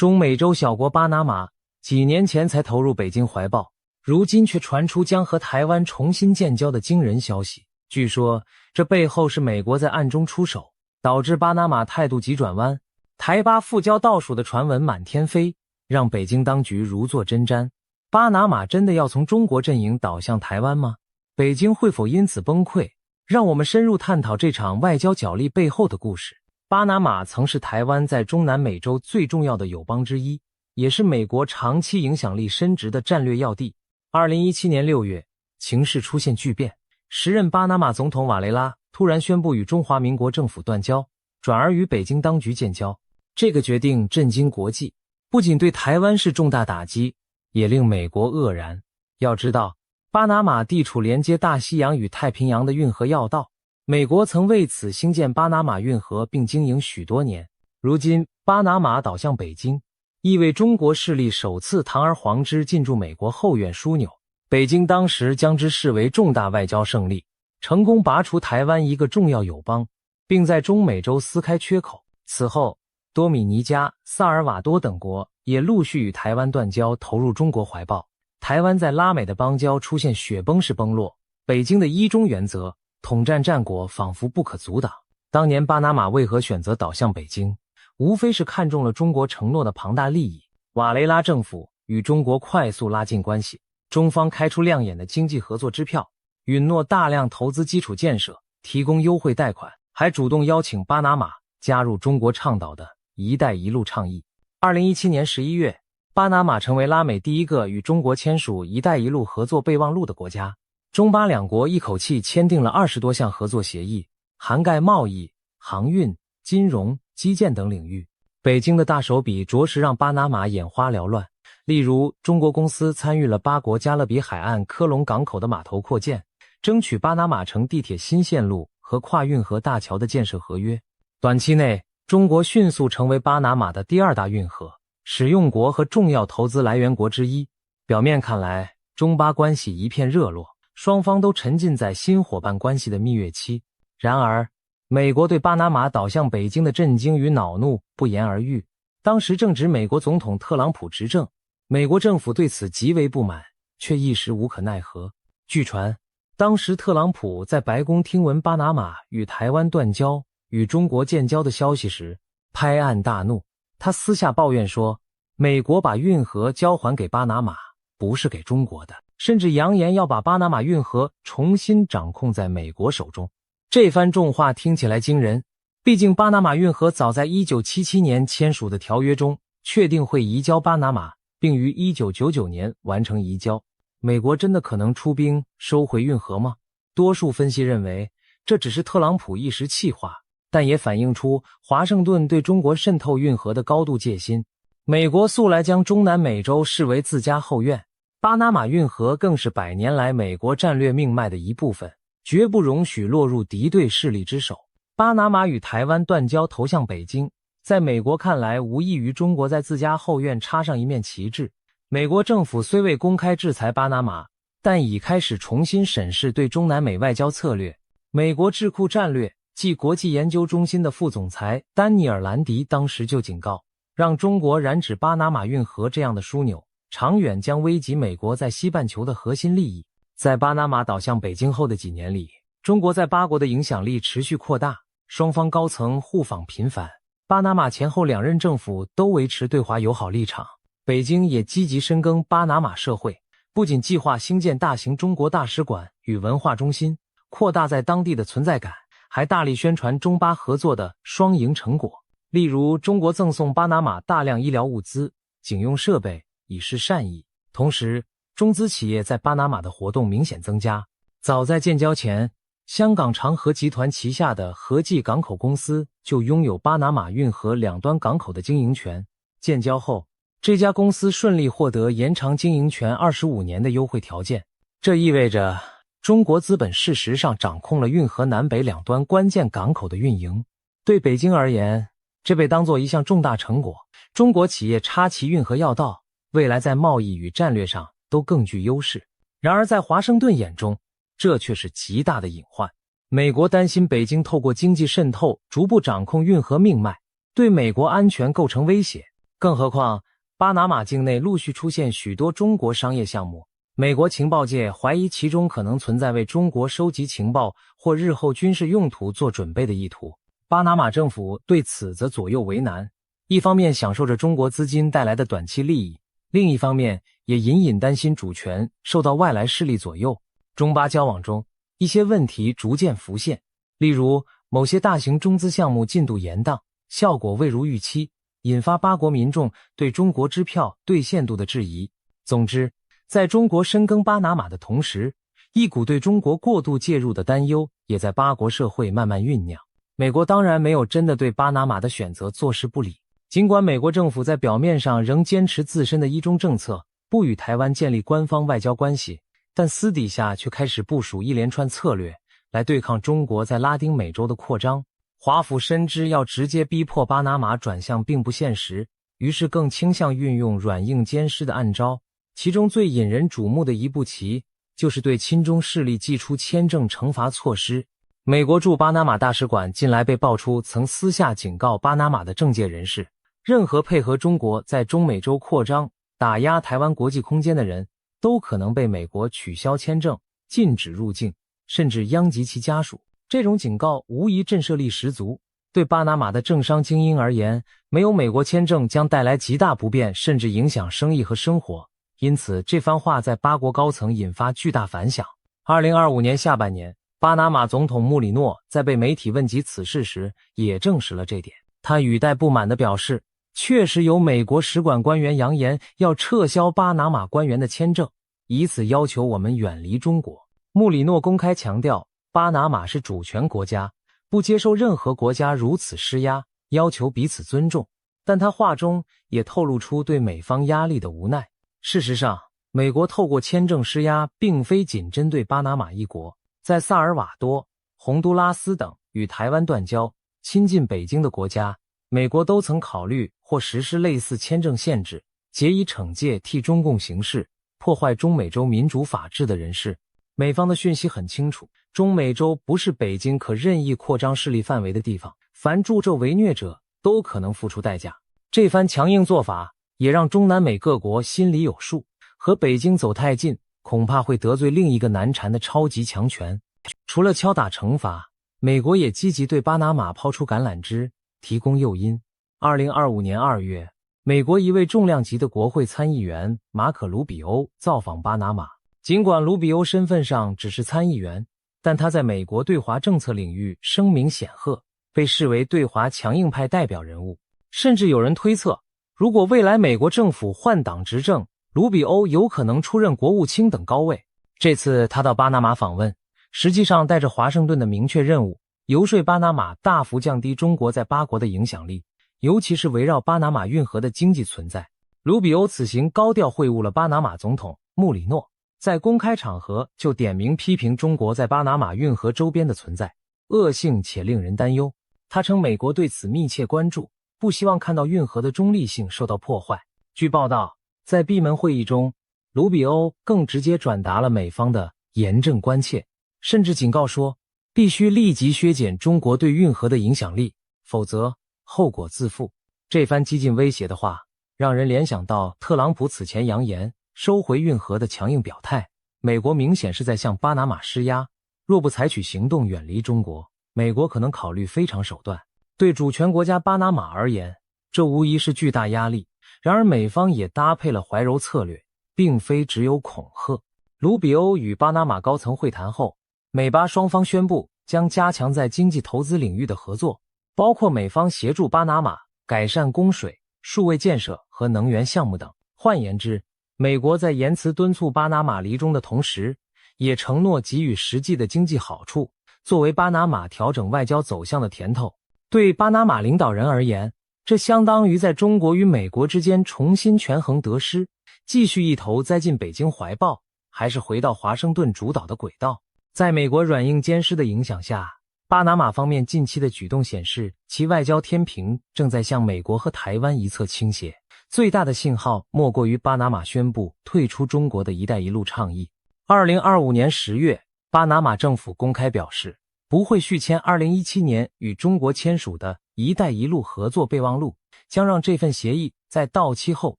中美洲小国巴拿马几年前才投入北京怀抱，如今却传出将和台湾重新建交的惊人消息。据说这背后是美国在暗中出手，导致巴拿马态度急转弯，台巴复交倒数的传闻满天飞，让北京当局如坐针毡。巴拿马真的要从中国阵营倒向台湾吗？北京会否因此崩溃？让我们深入探讨这场外交角力背后的故事。巴拿马曾是台湾在中南美洲最重要的友邦之一，也是美国长期影响力深植的战略要地。2017年6月，情势出现巨变，时任巴拿马总统瓦雷拉突然宣布与中华民国政府断交，转而与北京当局建交。这个决定震惊国际，不仅对台湾是重大打击，也令美国愕然。要知道，巴拿马地处连接大西洋与太平洋的运河要道，美国曾为此兴建巴拿马运河并经营许多年。如今巴拿马倒向北京，意味中国势力首次堂而皇之进驻美国后院枢纽。北京当时将之视为重大外交胜利，成功拔除台湾一个重要友邦，并在中美洲撕开缺口。此后，多米尼加、萨尔瓦多等国也陆续与台湾断交，投入中国怀抱。台湾在拉美的邦交出现雪崩式崩落，北京的一中原则、统战战果仿佛不可阻挡。当年巴拿马为何选择倒向北京？无非是看中了中国承诺的庞大利益。瓦雷拉政府与中国快速拉近关系，中方开出亮眼的经济合作支票，允诺大量投资基础建设，提供优惠贷款，还主动邀请巴拿马加入中国倡导的一带一路倡议。2017年11月，巴拿马成为拉美第一个与中国签署一带一路合作备忘录的国家。中巴两国一口气签订了20多项合作协议，涵盖贸易、航运、金融、基建等领域。北京的大手笔着实让巴拿马眼花缭乱。例如，中国公司参与了巴国加勒比海岸科隆港口的码头扩建，争取巴拿马城地铁新线路和跨运河大桥的建设合约。短期内，中国迅速成为巴拿马的第二大运河使用国和重要投资来源国之一。表面看来，中巴关系一片热络，双方都沉浸在新伙伴关系的蜜月期。然而，美国对巴拿马倒向北京的震惊与恼怒不言而喻。当时正值美国总统特朗普执政，美国政府对此极为不满，却一时无可奈何。据传，当时特朗普在白宫听闻巴拿马与台湾断交、与中国建交的消息时，拍案大怒。他私下抱怨说，美国把运河交还给巴拿马，不是给中国的，甚至扬言要把巴拿马运河重新掌控在美国手中。这番重话听起来惊人，毕竟巴拿马运河早在1977年签署的条约中确定会移交巴拿马，并于1999年完成移交。美国真的可能出兵收回运河吗？多数分析认为，这只是特朗普一时气话，但也反映出华盛顿对中国渗透运河的高度戒心。美国素来将中南美洲视为自家后院，巴拿马运河更是100年来美国战略命脉的一部分，绝不容许落入敌对势力之手。巴拿马与台湾断交投向北京，在美国看来无异于中国在自家后院插上一面旗帜。美国政府虽未公开制裁巴拿马，但已开始重新审视对中南美外交策略。美国智库战略暨国际研究中心的副总裁丹尼尔·兰迪当时就警告，让中国染指巴拿马运河这样的枢纽，长远将危及美国在西半球的核心利益。在巴拿马倒向北京后的几年里，中国在巴国的影响力持续扩大，双方高层互访频繁。巴拿马前后2任政府都维持对华友好立场，北京也积极深耕巴拿马社会，不仅计划兴建大型中国大使馆与文化中心，扩大在当地的存在感，还大力宣传中巴合作的双赢成果。例如，中国赠送巴拿马大量医疗物资、警用设备，以示善意。同时，中资企业在巴拿马的活动明显增加。早在建交前，香港长和集团旗下的和记港口公司就拥有巴拿马运河两端港口的经营权。建交后，这家公司顺利获得延长经营权25年的优惠条件。这意味着中国资本事实上掌控了运河南北两端关键港口的运营。对北京而言，这被当作一项重大成果。中国企业插旗运河要道，未来在贸易与战略上都更具优势。然而在华盛顿眼中，这却是极大的隐患。美国担心北京透过经济渗透逐步掌控运河命脉，对美国安全构成威胁。更何况，巴拿马境内陆续出现许多中国商业项目，美国情报界怀疑其中可能存在为中国收集情报或日后军事用途做准备的意图。巴拿马政府对此则左右为难，一方面享受着中国资金带来的短期利益，另一方面也隐隐担心主权受到外来势力左右。中巴交往中，一些问题逐渐浮现，例如某些大型中资项目进度延宕，效果未如预期，引发巴国民众对中国支票兑现度的质疑。总之，在中国深耕巴拿马的同时，一股对中国过度介入的担忧也在巴国社会慢慢酝酿。美国当然没有真的对巴拿马的选择坐视不理，尽管美国政府在表面上仍坚持自身的一中政策，不与台湾建立官方外交关系，但私底下却开始部署一连串策略来对抗中国在拉丁美洲的扩张。华府深知要直接逼迫巴拿马转向并不现实，于是更倾向运用软硬兼施的暗招，其中最引人瞩目的一步棋就是对亲中势力祭出签证惩罚措施。美国驻巴拿马大使馆近来被爆出曾私下警告巴拿马的政界人士，任何配合中国在中美洲扩张、打压台湾国际空间的人，都可能被美国取消签证、禁止入境，甚至殃及其家属。这种警告无疑震慑力十足，对巴拿马的政商精英而言，没有美国签证将带来极大不便，甚至影响生意和生活。因此，这番话在巴国高层引发巨大反响。2025年下半年，巴拿马总统穆里诺在被媒体问及此事时，也证实了这点。他语带不满地表示，确实有美国使馆官员扬言要撤销巴拿马官员的签证，以此要求我们远离中国。穆里诺公开强调，巴拿马是主权国家，不接受任何国家如此施压，要求彼此尊重。但他话中也透露出对美方压力的无奈。事实上，美国透过签证施压并非仅针对巴拿马一国，在萨尔瓦多、洪都拉斯等与台湾断交、亲近北京的国家，美国都曾考虑或实施类似签证限制，竭以惩戒替中共行事、破坏中美洲民主法治的人士。美方的讯息很清楚，中美洲不是北京可任意扩张势力范围的地方，凡助纣为虐者都可能付出代价。这番强硬做法也让中南美各国心里有数，和北京走太近，恐怕会得罪另一个难缠的超级强权。除了敲打惩罚，美国也积极对巴拿马抛出橄榄枝，提供诱因。2025年2月，美国一位重量级的国会参议员马可·卢比欧造访巴拿马。尽管卢比欧身份上只是参议员，但他在美国对华政策领域声名显赫，被视为对华强硬派代表人物。甚至有人推测，如果未来美国政府换党执政，卢比欧有可能出任国务卿等高位。这次他到巴拿马访问，实际上带着华盛顿的明确任务，游说巴拿马大幅降低中国在巴国的影响力，尤其是围绕巴拿马运河的经济存在。卢比欧此行高调会晤了巴拿马总统穆里诺，在公开场合就点名批评中国在巴拿马运河周边的存在，恶性且令人担忧。他称美国对此密切关注，不希望看到运河的中立性受到破坏。据报道，在闭门会议中，卢比欧更直接转达了美方的严正关切，甚至警告说，必须立即削减中国对运河的影响力，否则后果自负。这番激进威胁的话，让人联想到特朗普此前扬言收回运河的强硬表态。美国明显是在向巴拿马施压，若不采取行动远离中国，美国可能考虑非常手段。对主权国家巴拿马而言，这无疑是巨大压力。然而美方也搭配了怀柔策略，并非只有恐吓。卢比欧与巴拿马高层会谈后，美巴双方宣布将加强在经济投资领域的合作，包括美方协助巴拿马改善供水、数位建设和能源项目等。换言之，美国在言辞敦促巴拿马离中的同时，也承诺给予实际的经济好处，作为巴拿马调整外交走向的甜头。对巴拿马领导人而言，这相当于在中国与美国之间重新权衡得失，继续一头栽进北京怀抱，还是回到华盛顿主导的轨道。在美国软硬兼施的影响下，巴拿马方面近期的举动显示，其外交天平正在向美国和台湾一侧倾斜。最大的信号莫过于巴拿马宣布退出中国的一带一路倡议。2025年10月，巴拿马政府公开表示，不会续签2017年与中国签署的一带一路合作备忘录，将让这份协议在到期后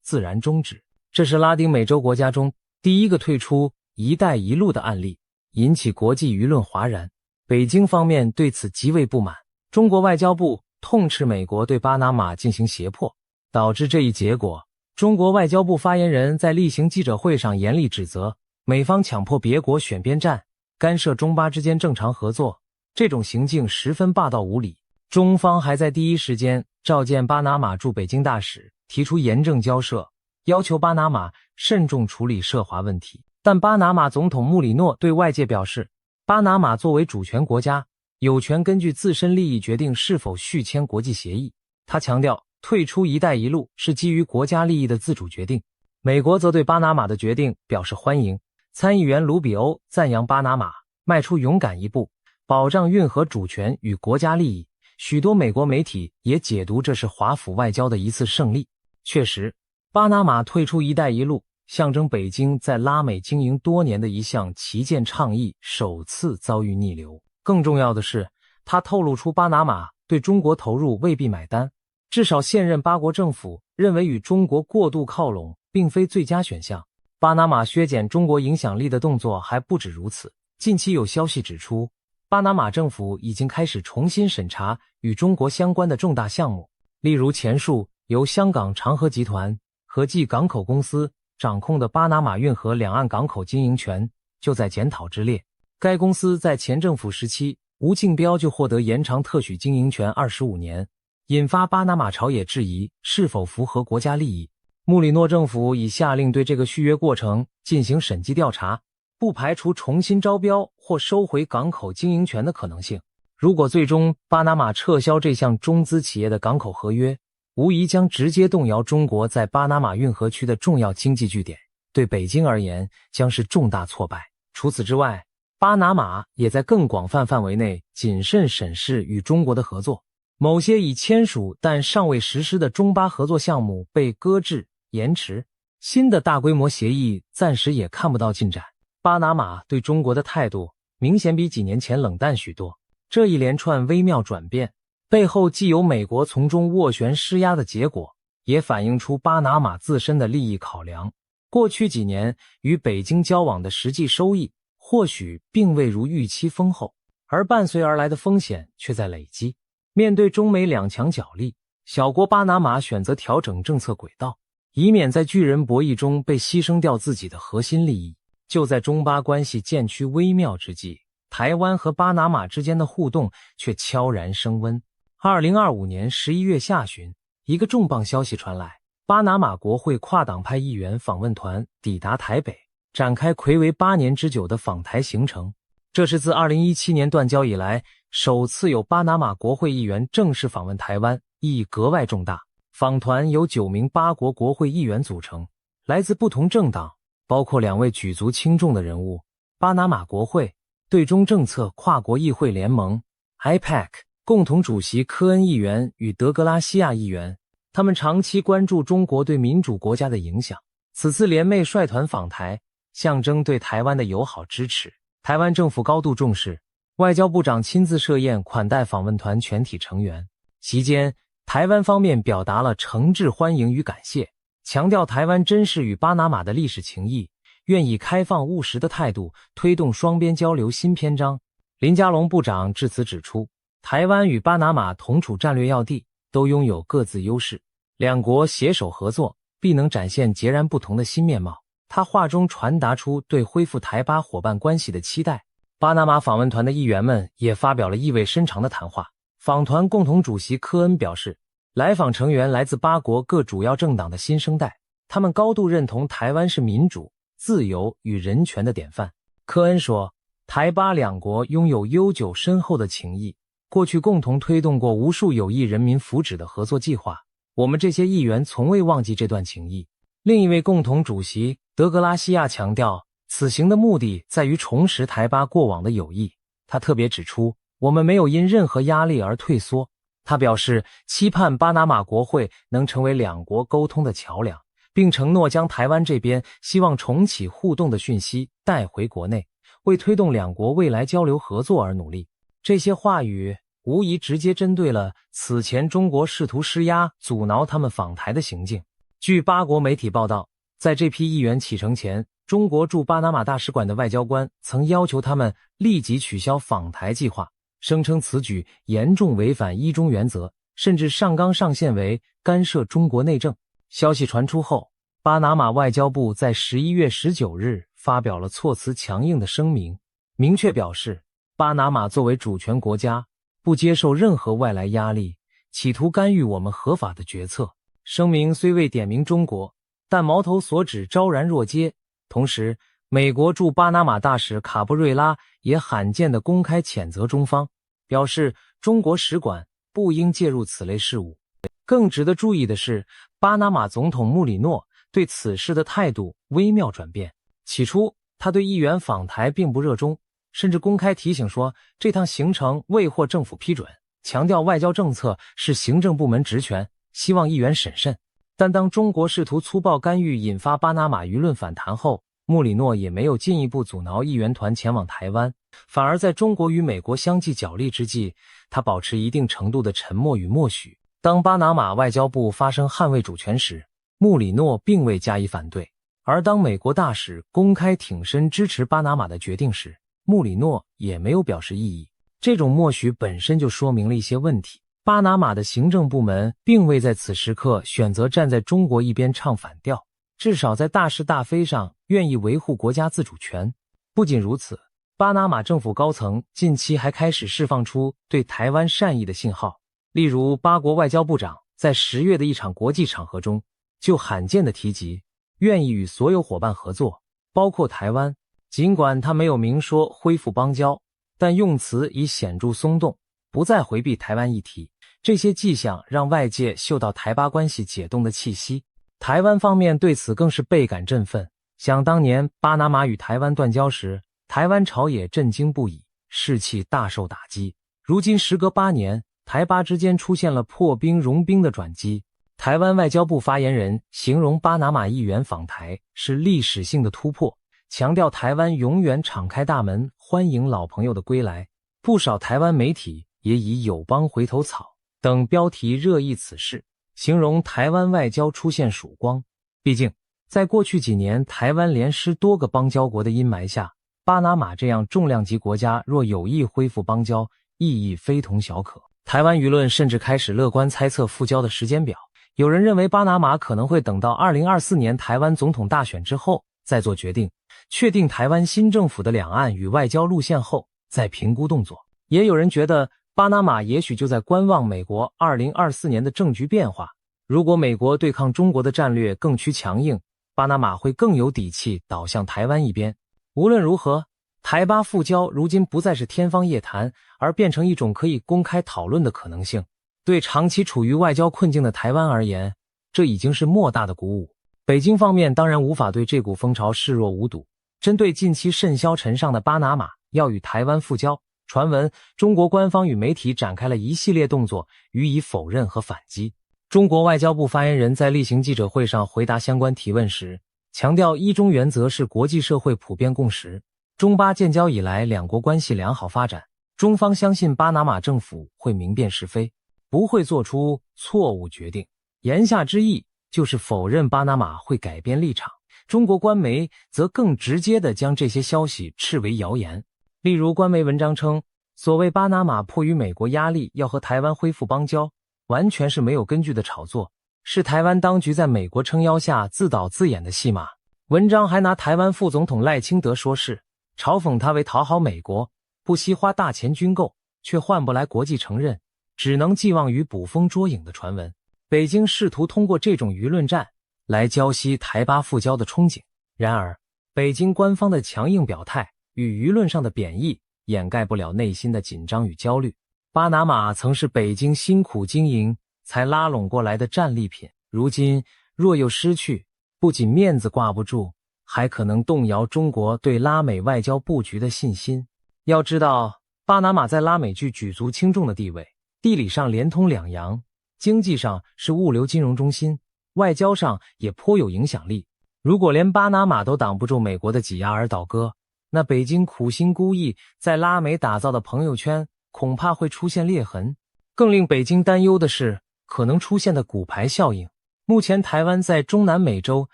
自然终止。这是拉丁美洲国家中第一个退出“一带一路”的案例，引起国际舆论哗然。北京方面对此极为不满，中国外交部痛斥美国对巴拿马进行胁迫，导致这一结果。中国外交部发言人在例行记者会上严厉指责美方强迫别国选边站，干涉中巴之间正常合作，这种行径十分霸道无理。中方还在第一时间召见巴拿马驻北京大使，提出严正交涉，要求巴拿马慎重处理涉华问题。但巴拿马总统穆里诺对外界表示，巴拿马作为主权国家，有权根据自身利益决定是否续签国际协议。他强调，退出“一带一路”是基于国家利益的自主决定。美国则对巴拿马的决定表示欢迎。参议员卢比欧赞扬巴拿马迈出勇敢一步，保障运河主权与国家利益。许多美国媒体也解读这是华府外交的一次胜利。确实，巴拿马退出“一带一路”象征北京在拉美经营多年的一项旗舰倡议首次遭遇逆流。更重要的是，它透露出巴拿马对中国投入未必买单，至少现任巴国政府认为与中国过度靠拢并非最佳选项。巴拿马削减中国影响力的动作还不止如此，近期有消息指出，巴拿马政府已经开始重新审查与中国相关的重大项目，例如前述由香港长和集团和继港口公司掌控的巴拿马运河两岸港口经营权就在检讨之列。该公司在前政府时期无竞标就获得延长特许经营权25年，引发巴拿马朝野质疑是否符合国家利益。穆里诺政府已下令对这个续约过程进行审计调查，不排除重新招标或收回港口经营权的可能性。如果最终巴拿马撤销这项中资企业的港口合约，无疑将直接动摇中国在巴拿马运河区的重要经济据点，对北京而言将是重大挫败。除此之外，巴拿马也在更广泛范围内谨慎审视与中国的合作，某些已签署但尚未实施的中巴合作项目被搁置、延迟，新的大规模协议暂时也看不到进展。巴拿马对中国的态度明显比几年前冷淡许多，这一连串微妙转变背后既有美国从中斡旋施压的结果，也反映出巴拿马自身的利益考量。过去几年与北京交往的实际收益或许并未如预期丰厚，而伴随而来的风险却在累积。面对中美两强角力，小国巴拿马选择调整政策轨道，以免在巨人博弈中被牺牲掉自己的核心利益。就在中巴关系渐趋微妙之际，台湾和巴拿马之间的互动却悄然升温。2025年11月下旬，一个重磅消息传来，巴拿马国会跨党派议员访问团抵达台北，展开睽违8年之久的访台行程。这是自2017年断交以来首次有巴拿马国会议员正式访问台湾，意义格外重大。访团由9名巴国国会议员组成，来自不同政党，包括2位举足轻重的人物：巴拿马国会对中政策跨国议会联盟 IPAC 共同主席科恩议员与德格拉西亚议员。他们长期关注中国对民主国家的影响，此次联袂率团访台，象征对台湾的友好支持。台湾政府高度重视，外交部长亲自设宴款待访问团全体成员。期间，台湾方面表达了诚挚欢迎与感谢，强调台湾珍视与巴拿马的历史情谊，愿以开放务实的态度推动双边交流新篇章。林佳龙部长致辞指出，台湾与巴拿马同处战略要地，都拥有各自优势，两国携手合作必能展现截然不同的新面貌。他话中传达出对恢复台巴伙伴关系的期待。巴拿马访问团的议员们也发表了意味深长的谈话。访团共同主席科恩表示，来访成员来自巴国各主要政党的新生代，他们高度认同台湾是民主、自由与人权的典范。科恩说，台巴两国拥有悠久深厚的情谊，过去共同推动过无数有益人民福祉的合作计划，我们这些议员从未忘记这段情谊。另一位共同主席德格拉西亚强调，此行的目的在于重拾台巴过往的友谊。他特别指出，我们没有因任何压力而退缩。他表示，期盼巴拿马国会能成为两国沟通的桥梁，并承诺将台湾这边希望重启互动的讯息带回国内，为推动两国未来交流合作而努力。这些话语无疑直接针对了此前中国试图施压阻挠他们访台的行径。据巴国媒体报道，在这批议员启程前，中国驻巴拿马大使馆的外交官曾要求他们立即取消访台计划，声称此举严重违反一中原则，甚至上纲上线为干涉中国内政。消息传出后，巴拿马外交部在11月19日发表了措辞强硬的声明，明确表示巴拿马作为主权国家，不接受任何外来压力，企图干预我们合法的决策。声明虽未点名中国，但矛头所指昭然若揭。同时，美国驻巴拿马大使卡布瑞拉也罕见地公开谴责中方，表示中国使馆不应介入此类事务。更值得注意的是，巴拿马总统穆里诺对此事的态度微妙转变。起初，他对议员访台并不热衷，甚至公开提醒说这趟行程未获政府批准，强调外交政策是行政部门职权，希望议员审慎。但当中国试图粗暴干预引发巴拿马舆论反弹后，穆里诺也没有进一步阻挠议员团前往台湾，反而在中国与美国相继角力之际，他保持一定程度的沉默与默许。当巴拿马外交部发声捍卫主权时，穆里诺并未加以反对，而当美国大使公开挺身支持巴拿马的决定时，穆里诺也没有表示异议。这种默许本身就说明了一些问题。巴拿马的行政部门并未在此时刻选择站在中国一边唱反调，至少在大是大非上愿意维护国家自主权。不仅如此，巴拿马政府高层近期还开始释放出对台湾善意的信号，例如巴国外交部长在10月的一场国际场合中就罕见地提及愿意与所有伙伴合作，包括台湾。尽管他没有明说恢复邦交，但用词已显著松动，不再回避台湾议题。这些迹象让外界嗅到台巴关系解冻的气息。台湾方面对此更是倍感振奋。想当年巴拿马与台湾断交时，台湾朝野震惊不已，士气大受打击。如今时隔8年，台巴之间出现了破冰融冰的转机。台湾外交部发言人形容巴拿马议员访台是历史性的突破，强调台湾永远敞开大门欢迎老朋友的归来。不少台湾媒体也以友邦回头草等标题热议此事，形容台湾外交出现曙光。毕竟在过去几年台湾连失多个邦交国的阴霾下，巴拿马这样重量级国家若有意恢复邦交，意义非同小可。台湾舆论甚至开始乐观猜测复交的时间表，有人认为巴拿马可能会等到2024年台湾总统大选之后再做决定，确定台湾新政府的两岸与外交路线后再评估动作。也有人觉得巴拿马也许就在观望美国2024年的政局变化，如果美国对抗中国的战略更趋强硬，巴拿马会更有底气倒向台湾一边。无论如何，台巴复交如今不再是天方夜谭，而变成一种可以公开讨论的可能性。对长期处于外交困境的台湾而言，这已经是莫大的鼓舞。北京方面当然无法对这股风潮视若无睹。针对近期甚嚣尘上的巴拿马要与台湾复交，传闻中国官方与媒体展开了一系列动作予以否认和反击。中国外交部发言人在例行记者会上回答相关提问时，强调一中原则是国际社会普遍共识，中巴建交以来两国关系良好发展，中方相信巴拿马政府会明辨是非，不会做出错误决定。言下之意就是否认巴拿马会改变立场。中国官媒则更直接地将这些消息斥为谣言。例如官媒文章称，所谓巴拿马迫于美国压力要和台湾恢复邦交，完全是没有根据的炒作，是台湾当局在美国撑腰下自导自演的戏码。文章还拿台湾副总统赖清德说事，嘲讽他为讨好美国，不惜花大钱军购，却换不来国际承认，只能寄望于捕风捉影的传闻。北京试图通过这种舆论战来浇熄台巴复交的憧憬。然而，北京官方的强硬表态与舆论上的贬义掩盖不了内心的紧张与焦虑。巴拿马曾是北京辛苦经营才拉拢过来的战利品，如今若又失去，不仅面子挂不住，还可能动摇中国对拉美外交布局的信心。要知道，巴拿马在拉美具举足轻重的地位，地理上连通两洋，经济上是物流金融中心，外交上也颇有影响力。如果连巴拿马都挡不住美国的挤压而倒戈，那北京苦心孤诣在拉美打造的朋友圈恐怕会出现裂痕。更令北京担忧的是可能出现的骨牌效应。目前台湾在中南美洲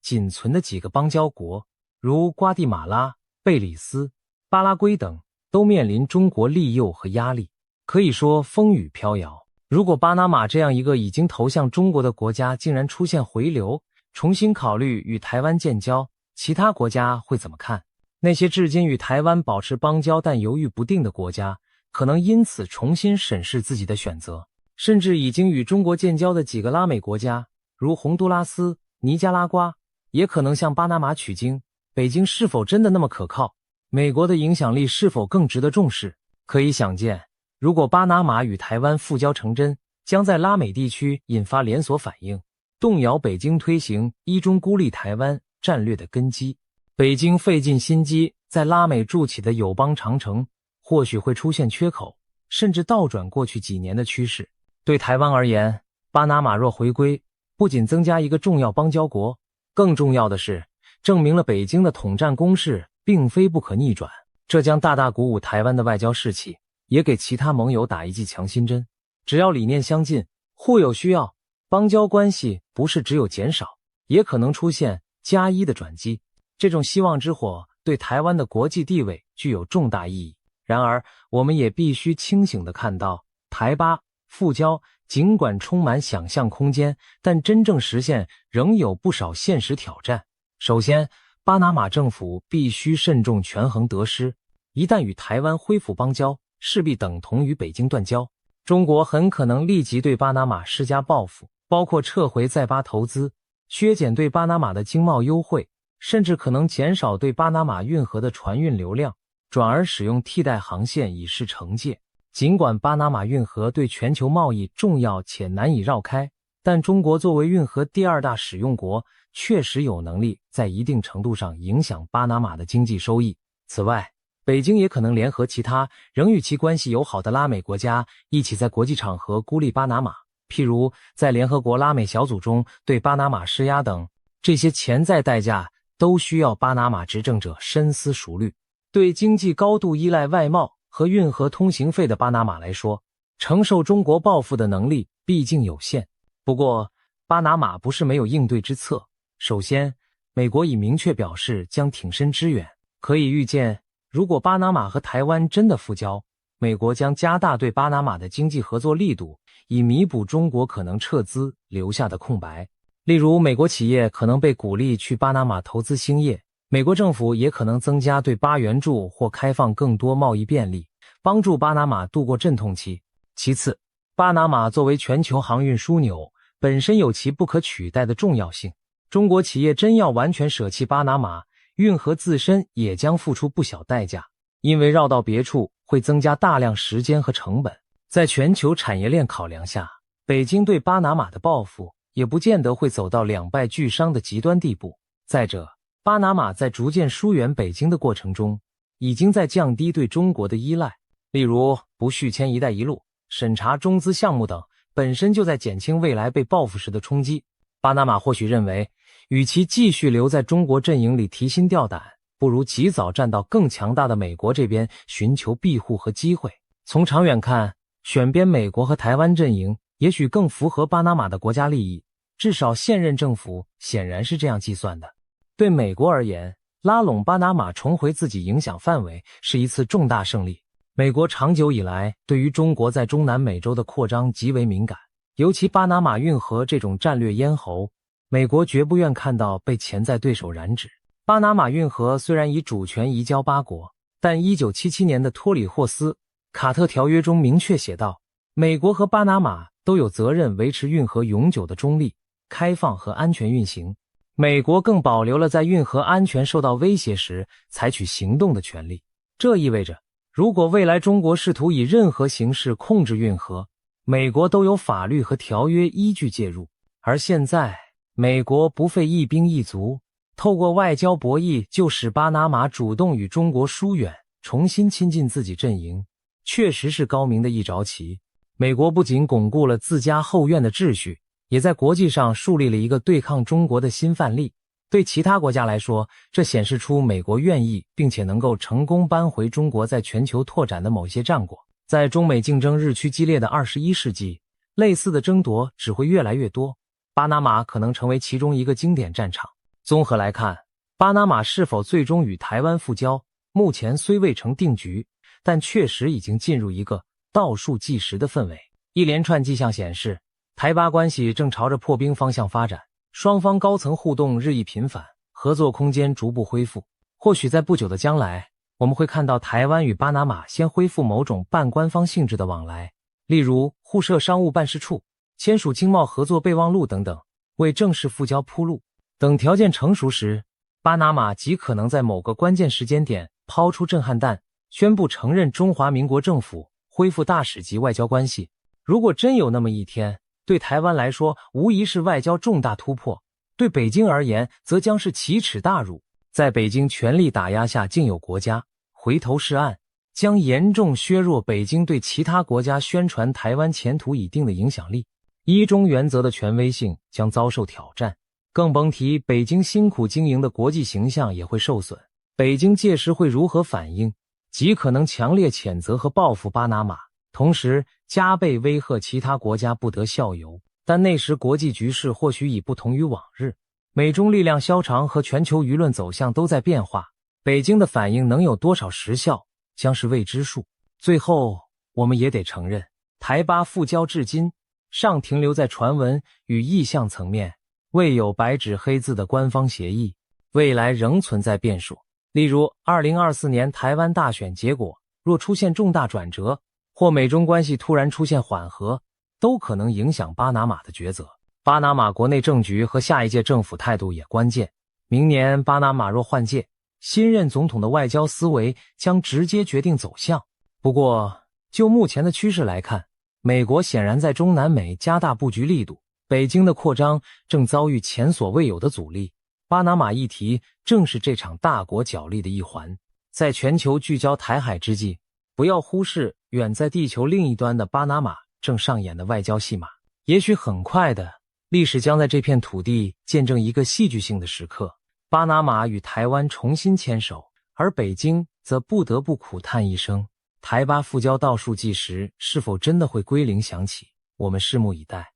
仅存的几个邦交国，如瓜地马拉、贝里斯、巴拉圭等，都面临中国利诱和压力，可以说风雨飘摇。如果巴拿马这样一个已经投向中国的国家竟然出现回流，重新考虑与台湾建交，其他国家会怎么看？那些至今与台湾保持邦交但犹豫不定的国家，可能因此重新审视自己的选择。甚至已经与中国建交的几个拉美国家，如洪都拉斯、尼加拉瓜，也可能向巴拿马取经。北京是否真的那么可靠？美国的影响力是否更值得重视？可以想见，如果巴拿马与台湾复交成真，将在拉美地区引发连锁反应，动摇北京推行一中孤立台湾战略的根基。北京费尽心机在拉美筑起的友邦长城，或许会出现缺口，甚至倒转过去几年的趋势。对台湾而言，巴拿马若回归，不仅增加一个重要邦交国，更重要的是，证明了北京的统战攻势并非不可逆转。这将大大鼓舞台湾的外交士气，也给其他盟友打一剂强心针。只要理念相近，互有需要，邦交关系不是只有减少，也可能出现加一的转机。这种希望之火对台湾的国际地位具有重大意义。然而，我们也必须清醒地看到，台巴复交尽管充满想象空间，但真正实现仍有不少现实挑战。首先，巴拿马政府必须慎重权衡得失，一旦与台湾恢复邦交，势必等同于北京断交。中国很可能立即对巴拿马施加报复，包括撤回在巴投资、削减对巴拿马的经贸优惠，甚至可能减少对巴拿马运河的船运流量，转而使用替代航线以示惩戒。尽管巴拿马运河对全球贸易重要且难以绕开，但中国作为运河第二大使用国，确实有能力在一定程度上影响巴拿马的经济收益。此外，北京也可能联合其他仍与其关系友好的拉美国家，一起在国际场合孤立巴拿马，譬如在联合国拉美小组中对巴拿马施压等。这些潜在代价都需要巴拿马执政者深思熟虑。对经济高度依赖外贸和运河通行费的巴拿马来说，承受中国报复的能力毕竟有限。不过，巴拿马不是没有应对之策。首先，美国已明确表示将挺身支援。可以预见，如果巴拿马和台湾真的复交，美国将加大对巴拿马的经济合作力度，以弥补中国可能撤资留下的空白。例如，美国企业可能被鼓励去巴拿马投资兴业，美国政府也可能增加对巴援助或开放更多贸易便利，帮助巴拿马度过阵痛期。其次，巴拿马作为全球航运枢纽，本身有其不可取代的重要性。中国企业真要完全舍弃巴拿马，运河自身也将付出不小代价，因为绕到别处会增加大量时间和成本。在全球产业链考量下，北京对巴拿马的报复也不见得会走到两败俱伤的极端地步。再者，巴拿马在逐渐疏远北京的过程中，已经在降低对中国的依赖，例如不续签一带一路、审查中资项目等，本身就在减轻未来被报复时的冲击。巴拿马或许认为，与其继续留在中国阵营里提心吊胆，不如及早站到更强大的美国这边，寻求庇护和机会。从长远看，选边美国和台湾阵营也许更符合巴拿马的国家利益，至少现任政府显然是这样计算的。对美国而言，拉拢巴拿马重回自己影响范围是一次重大胜利。美国长久以来对于中国在中南美洲的扩张极为敏感，尤其巴拿马运河这种战略咽喉，美国绝不愿看到被潜在对手染指。巴拿马运河虽然以主权移交巴国，但1977年的托里霍斯卡特条约中明确写道，美国和巴拿马都有责任维持运河永久的中立、开放和安全运行。美国更保留了在运河安全受到威胁时采取行动的权利。这意味着，如果未来中国试图以任何形式控制运河，美国都有法律和条约依据介入。而现在，美国不费一兵一卒，透过外交博弈就使巴拿马主动与中国疏远，重新亲近自己阵营，确实是高明的一着棋。美国不仅巩固了自家后院的秩序，也在国际上树立了一个对抗中国的新范例。对其他国家来说，这显示出美国愿意并且能够成功扳回中国在全球拓展的某些战果。在中美竞争日趋激烈的21世纪，类似的争夺只会越来越多。巴拿马可能成为其中一个经典战场。综合来看，巴拿马是否最终与台湾复交，目前虽未成定局，但确实已经进入一个倒数计时的氛围。一连串迹象显示，台巴关系正朝着破冰方向发展，双方高层互动日益频繁，合作空间逐步恢复。或许在不久的将来，我们会看到台湾与巴拿马先恢复某种半官方性质的往来，例如互设商务办事处、签署经贸合作备忘录等等，为正式复交铺路。等条件成熟时，巴拿马极可能在某个关键时间点抛出震撼弹，宣布承认中华民国政府，恢复大使级外交关系。如果真有那么一天，对台湾来说无疑是外交重大突破，对北京而言则将是奇耻大辱。在北京全力打压下竟有国家回头是岸，将严重削弱北京对其他国家宣传台湾前途已定的影响力，一中原则的权威性将遭受挑战，更甭提北京辛苦经营的国际形象也会受损。北京届时会如何反应？极可能强烈谴责和报复巴拿马，同时加倍威吓其他国家不得效尤。但那时国际局势或许已不同于往日，美中力量消长和全球舆论走向都在变化，北京的反应能有多少实效，将是未知数。最后，我们也得承认，台巴复交至今尚停留在传闻与意向层面，未有白纸黑字的官方协议，未来仍存在变数。例如2024年台湾大选结果若出现重大转折，或美中关系突然出现缓和，都可能影响巴拿马的抉择。巴拿马国内政局和下一届政府态度也关键。明年巴拿马若换届，新任总统的外交思维将直接决定走向。不过，就目前的趋势来看，美国显然在中南美加大布局力度，北京的扩张正遭遇前所未有的阻力。巴拿马议题正是这场大国角力的一环。在全球聚焦台海之际，不要忽视远在地球另一端的巴拿马正上演的外交戏码。也许很快的，历史将在这片土地见证一个戏剧性的时刻，巴拿马与台湾重新牵手，而北京则不得不苦叹一声，台巴复交倒数计时是否真的会归零响起，我们拭目以待。